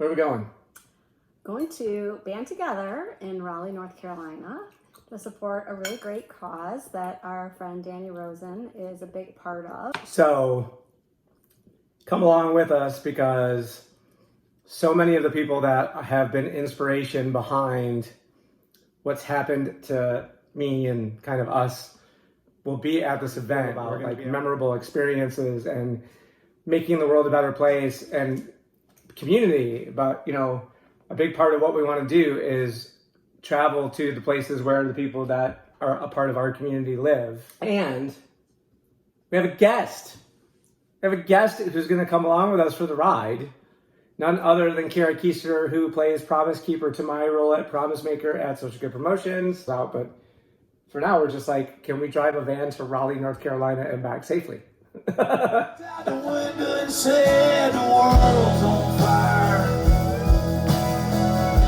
Where are we going? Going to Band Together in Raleigh, North Carolina to support a really great cause that our friend Danny Rosen is a big part of. So come along with us because so many of the people that have been inspiration behind what's happened to me and kind of us will be at this event about like memorable experiences and making the world a better place and community. But you know, a big part of what we want to do is travel to the places where the people that are a part of our community live. And we have a guest. We have a guest who's going to come along with us for the ride. None other than Kara Keister, who plays Promise Keeper to my role at Promise Maker at Social Good Promotions. But for now, we're just like, can we drive a van to Raleigh, North Carolina and back safely? Out the window and said the world's on fire.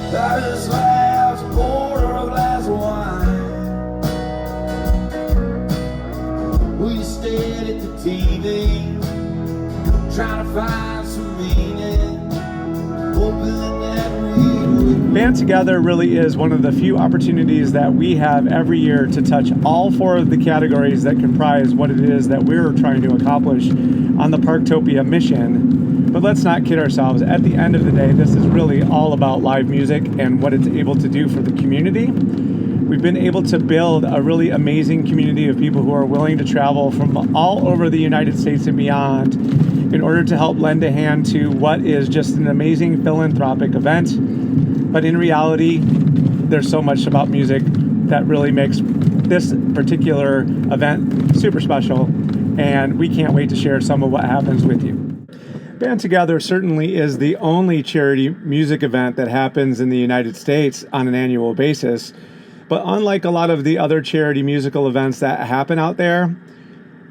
I just laughed and poured her a glass of wine. We stared at the TV, trying to find some meaning, hoping that we would. Band Together really is one of the few opportunities that we have every year to touch all four of the categories that comprise what it is that we're trying to accomplish on the Parktopia mission. But let's not kid ourselves. At the end of the day, this is really all about live music and what it's able to do for the community. We've been able to build a really amazing community of people who are willing to travel from all over the United States and beyond in order to help lend a hand to what is just an amazing philanthropic event. But in reality, there's so much about music that really makes this particular event super special, and we can't wait to share some of what happens with you. Band Together certainly is the only charity music event that happens in the United States on an annual basis. But unlike a lot of the other charity musical events that happen out there,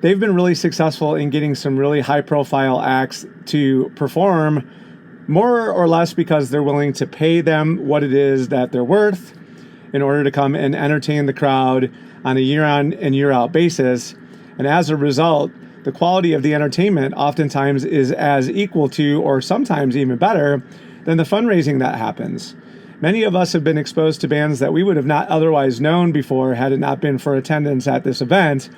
they've been really successful in getting some really high-profile acts to perform more or less because they're willing to pay them what it is that they're worth in order to come and entertain the crowd on a year-on and year-out basis. And as a result, the quality of the entertainment oftentimes is as equal to, or sometimes even better, than the fundraising that happens. Many of us have been exposed to bands that we would have not otherwise known before had it not been for attendance at this event.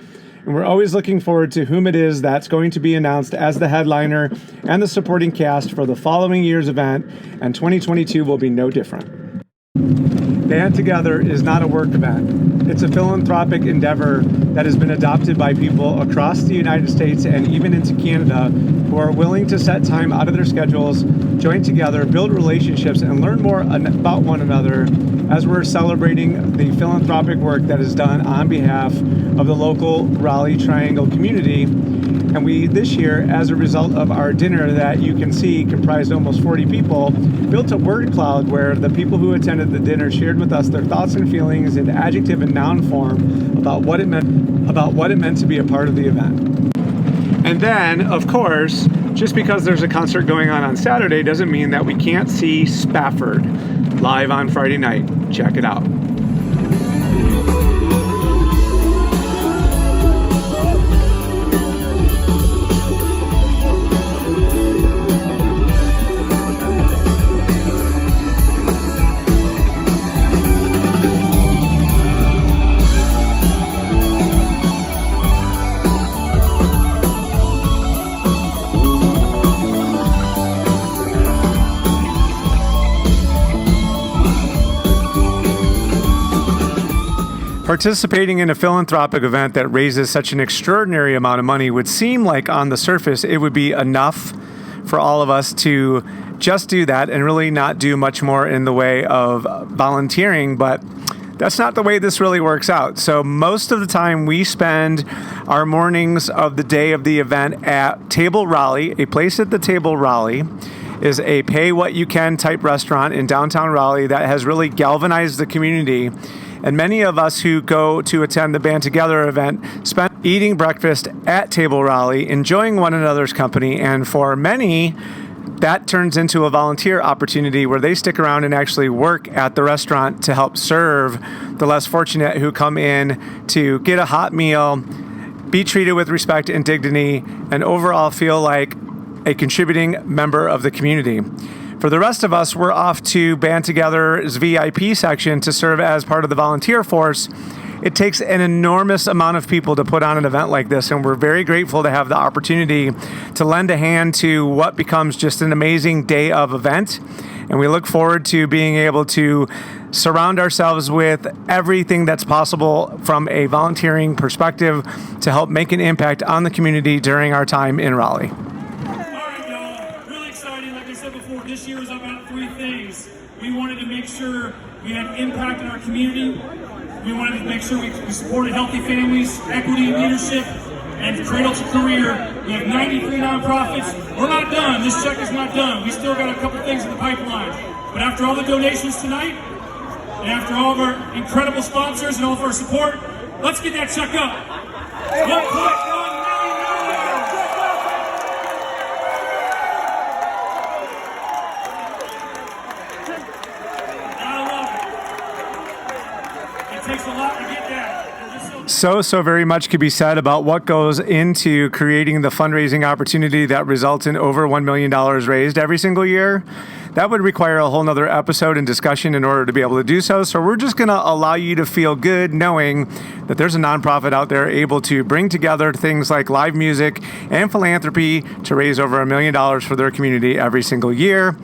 And we're always looking forward to whom it is that's going to be announced as the headliner and the supporting cast for the following year's event, and 2022 will be no different. Band Together is not a work event. It's a philanthropic endeavor that has been adopted by people across the United States and even into Canada who are willing to set time out of their schedules, join together, build relationships, and learn more about one another as we're celebrating the philanthropic work that is done on behalf of the local Raleigh Triangle community. And we, this year, as a result of our dinner that you can see comprised almost 40 people, built a word cloud where the people who attended the dinner shared with us their thoughts and feelings in adjective and noun form about what it meant to be a part of the event. And then, of course, just because there's a concert going on Saturday doesn't mean that we can't see Spafford live on Friday night. Check it out. Participating in a philanthropic event that raises such an extraordinary amount of money would seem like on the surface it would be enough for all of us to just do that and really not do much more in the way of volunteering, but that's not the way this really works out. So most of the time we spend our mornings of the day of the event at Table Raleigh. A Place at the Table Raleigh is a pay-what-you-can type restaurant in downtown Raleigh that has really galvanized the community. And many of us who go to attend the Band Together event spend eating breakfast at Table Raleigh, enjoying one another's company, and for many, that turns into a volunteer opportunity where they stick around and actually work at the restaurant to help serve the less fortunate who come in to get a hot meal, be treated with respect and dignity, and overall feel like a contributing member of the community. For the rest of us, we're off to Band Together's VIP section to serve as part of the volunteer force. It takes an enormous amount of people to put on an event like this, and we're very grateful to have the opportunity to lend a hand to what becomes just an amazing day of event. And we look forward to being able to surround ourselves with everything that's possible from a volunteering perspective to help make an impact on the community during our time in Raleigh. All right, y'all. Really exciting. Like I said before, this year was about three things. We wanted to make sure we had impact in our community. We wanted to make sure we supported healthy families, equity, leadership, and cradle to career. We have 93 nonprofits. We're not done. This check is not done. We still got a couple things in the pipeline. But after all the donations tonight, and after all of our incredible sponsors and all of our support, let's get that check up. 1.1 million. Takes a lot to get that. So very much could be said about what goes into creating the fundraising opportunity that results in over $1 million raised every single year. That would require a whole nother episode and discussion in order to be able to do so. So we're just going to allow you to feel good knowing that there's a nonprofit out there able to bring together things like live music and philanthropy to raise over $1 million for their community every single year.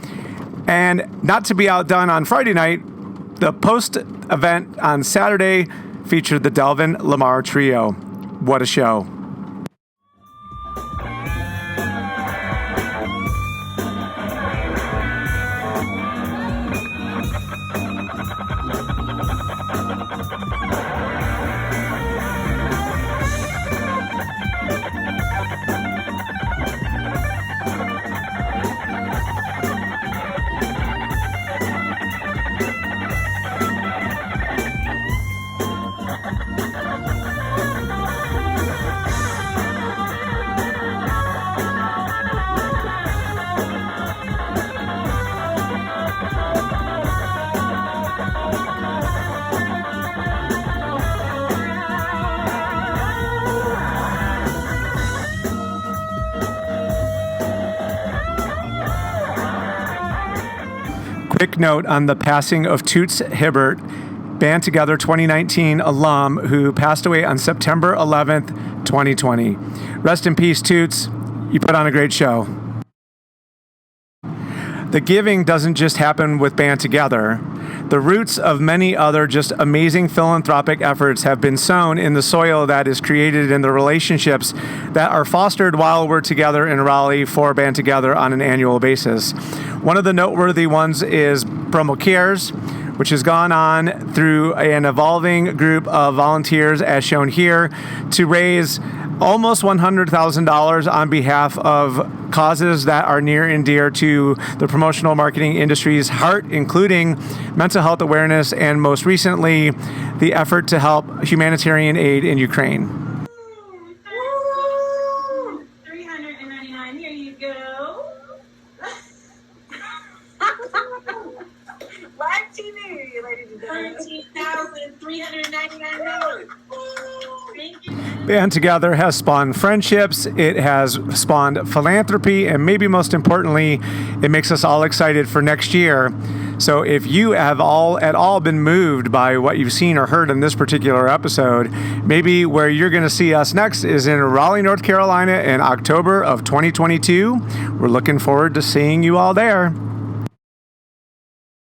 And not to be outdone on Friday night, the post-event on Saturday featured the Delvin Lamar Trio. What a show. Quick note on the passing of Toots Hibbert, Band Together 2019 alum, who passed away on September 11th, 2020. Rest in peace, Toots. You put on a great show. The giving doesn't just happen with Band Together. The roots of many other just amazing philanthropic efforts have been sown in the soil that is created in the relationships that are fostered while we're together in Raleigh for Band Together on an annual basis. One of the noteworthy ones is Promo Cares, which has gone on through an evolving group of volunteers, as shown here, to raise almost $100,000 on behalf of causes that are near and dear to the promotional marketing industry's heart, including mental health awareness and, most recently, the effort to help humanitarian aid in Ukraine. 399, here you go. Live TV, ladies and gentlemen. $13,399. Thank you. Band Together has spawned friendships, it has spawned philanthropy, and maybe most importantly, it makes us all excited for next year. So if you have at all been moved by what you've seen or heard in this particular episode, maybe where you're going to see us next is in Raleigh, North Carolina in October of 2022. We're looking forward to seeing you all there.